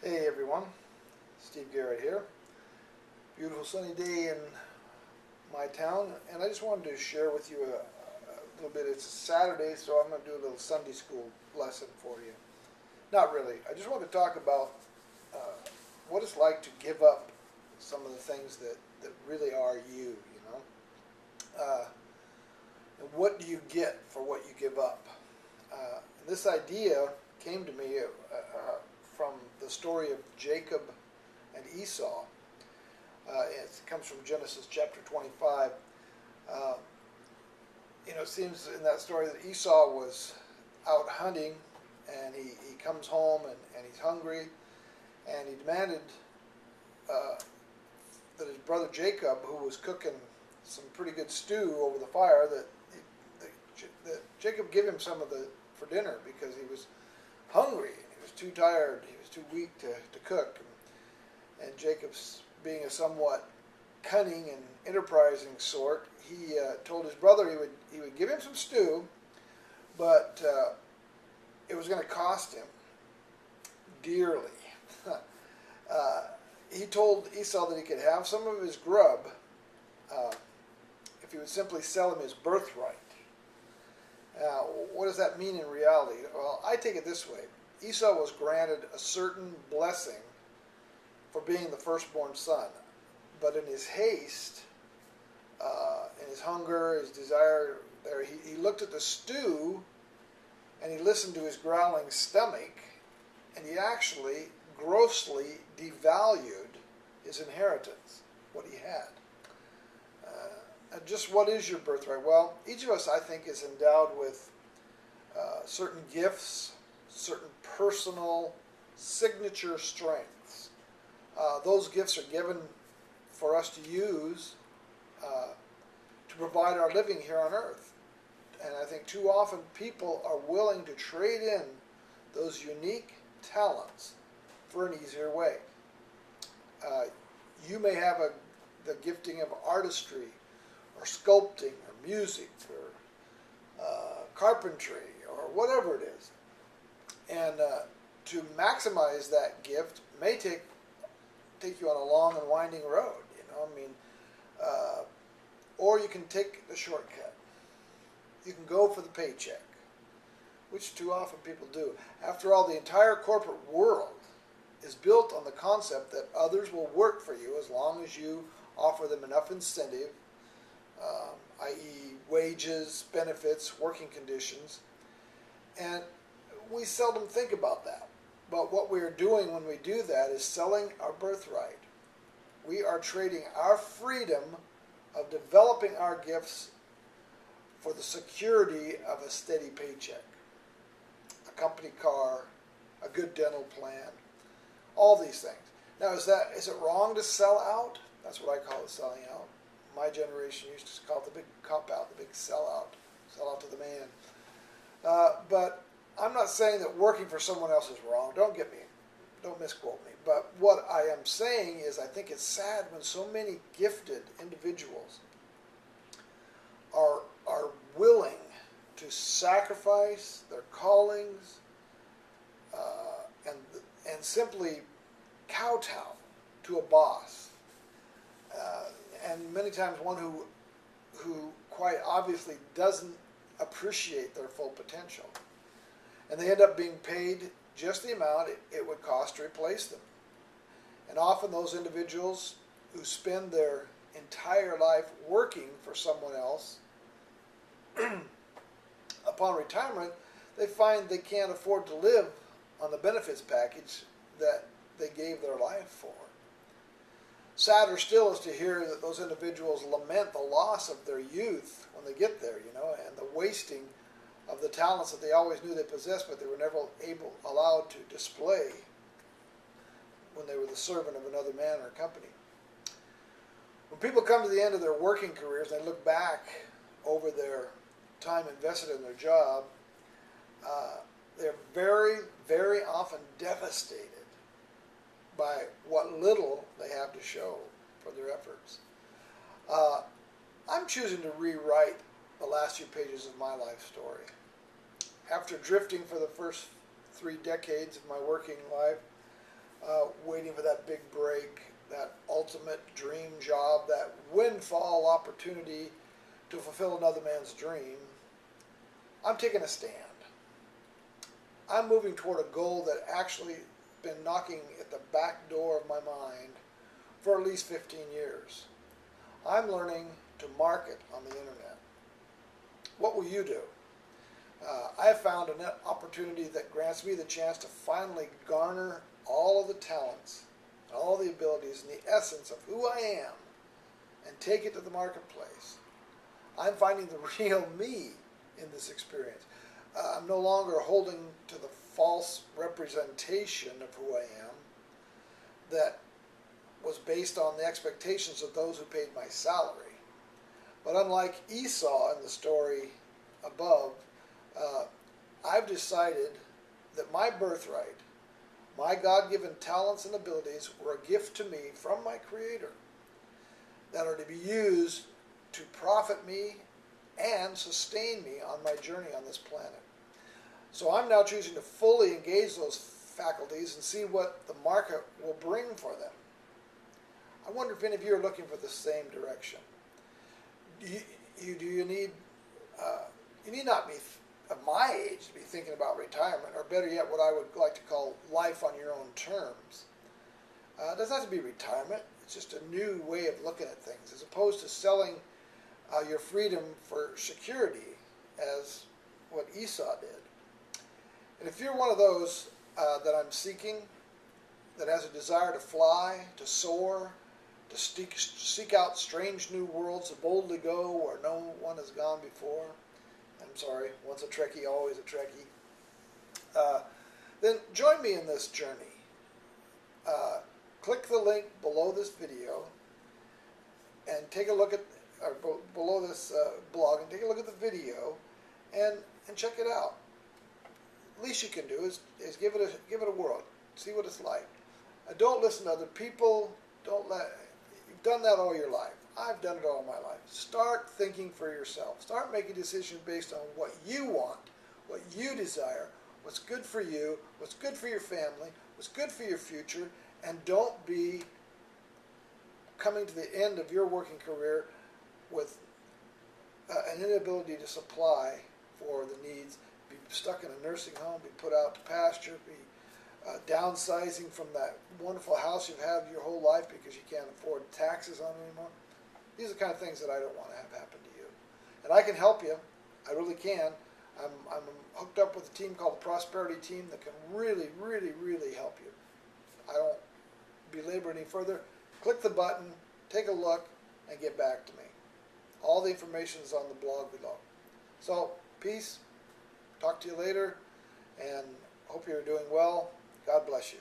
Hey everyone, Steve Garrett here. Beautiful sunny day in my town, and I just wanted to share with you a little bit. It's a Saturday, so I'm going to do a little Sunday school lesson for you. Not really. I just want to talk about what it's like to give up some of the things that really are you know. And what do you get for what you give up? This idea came to me from the story of Jacob and Esau. It comes from Genesis chapter 25. It seems in that story that Esau was out hunting, and he comes home and he's hungry, and he demanded that his brother Jacob, who was cooking some pretty good stew over the fire, that Jacob give him some of the for dinner because he was hungry. He was too tired. He was too weak to cook. And Jacob's being a somewhat cunning and enterprising sort, he told his brother he would give him some stew, but it was going to cost him dearly. He told Esau that he could have some of his grub if he would simply sell him his birthright. What does that mean in reality? Well, I take it this way. Esau was granted a certain blessing for being the firstborn son, but in his haste, in his hunger, his desire, he looked at the stew and he listened to his growling stomach, and he actually grossly devalued his inheritance, what he had. Just what is your birthright? Well, each of us, I think, is endowed with certain gifts, certain personal signature strengths. Those gifts are given for us to use to provide our living here on earth. And I think too often people are willing to trade in those unique talents for an easier way. You may have the gifting of artistry, or sculpting, or music, or carpentry, or whatever it is. And to maximize that gift may take you on a long and winding road, or you can take the shortcut. You can go for the paycheck, which too often people do. After all, the entire corporate world is built on the concept that others will work for you as long as you offer them enough incentive, i.e. wages, benefits, working conditions. And we seldom think about that. But what we are doing when we do that is selling our birthright. We are trading our freedom of developing our gifts for the security of a steady paycheck, a company car, a good dental plan, all these things. Now, is it wrong to sell out? That's what I call it, selling out. My generation used to call it the big cop-out, the big sell out to the man. But I'm not saying that working for someone else is wrong. Don't misquote me. But what I am saying is I think it's sad when so many gifted individuals are willing to sacrifice their callings and simply kowtow to a boss. And many times one who quite obviously doesn't appreciate their full potential. And they end up being paid just the amount it would cost to replace them. And often those individuals who spend their entire life working for someone else, upon retirement, they find they can't afford to live on the benefits package that they gave their life for. Sadder still is to hear that those individuals lament the loss of their youth when they get there, and the wasting of the talents that they always knew they possessed, but they were never allowed to display when they were the servant of another man or company. When people come to the end of their working careers and they look back over their time invested in their job, they're very, very often devastated by what little they have to show for their efforts. I'm choosing to rewrite the last few pages of my life story. After drifting for the first 3 decades of my working life, break, that ultimate dream job, that windfall opportunity to fulfill another man's dream, I'm taking a stand. I'm moving toward a goal that actually been knocking at the back door of my mind for at least 15 years. I'm learning to market on the internet. What will you do? I have found an opportunity that grants me the chance to finally garner all of the talents, all the abilities, and the essence of who I am and take it to the marketplace. I'm finding the real me in this experience. I'm no longer holding to the false representation of who I am that was based on the expectations of those who paid my salary. But unlike Esau in the story above, I've decided that my birthright, my God-given talents and abilities were a gift to me from my Creator that are to be used to profit me and sustain me on my journey on this planet. So I'm now choosing to fully engage those faculties and see what the market will bring for them. I wonder if any of you are looking for the same direction. You need not be of my age to be thinking about retirement, or better yet, what I would like to call life on your own terms. It doesn't have to be retirement. It's just a new way of looking at things, as opposed to selling your freedom for security, as what Esau did. And if you're one of those that I'm seeking, that has a desire to fly, to soar, to seek out strange new worlds, to boldly go where no one has gone before, I'm sorry, once a Trekkie, always a Trekkie, then join me in this journey. Click the link below this video and take a look at, or below this blog, and take a look at the video and check it out. Least you can do is give it a whirl, see what it's like. Don't listen to other people. You've done that all your life. I've done it all my life. Start thinking for yourself. Start making decisions based on what you want, what you desire, what's good for you, what's good for your family, what's good for your future, and don't be coming to the end of your working career with an inability to supply for the needs. Be stuck in a nursing home, be put out to pasture, be downsizing from that wonderful house you've had your whole life because you can't afford taxes on it anymore. These are the kind of things that I don't want to have happen to you. And I can help you. I really can. I'm hooked up with a team called the Prosperity Team that can really, really, really help you. I don't belabor any further. Click the button, take a look, and get back to me. All the information is on the blog below. So, peace. Talk to you later, and hope you're doing well. God bless you.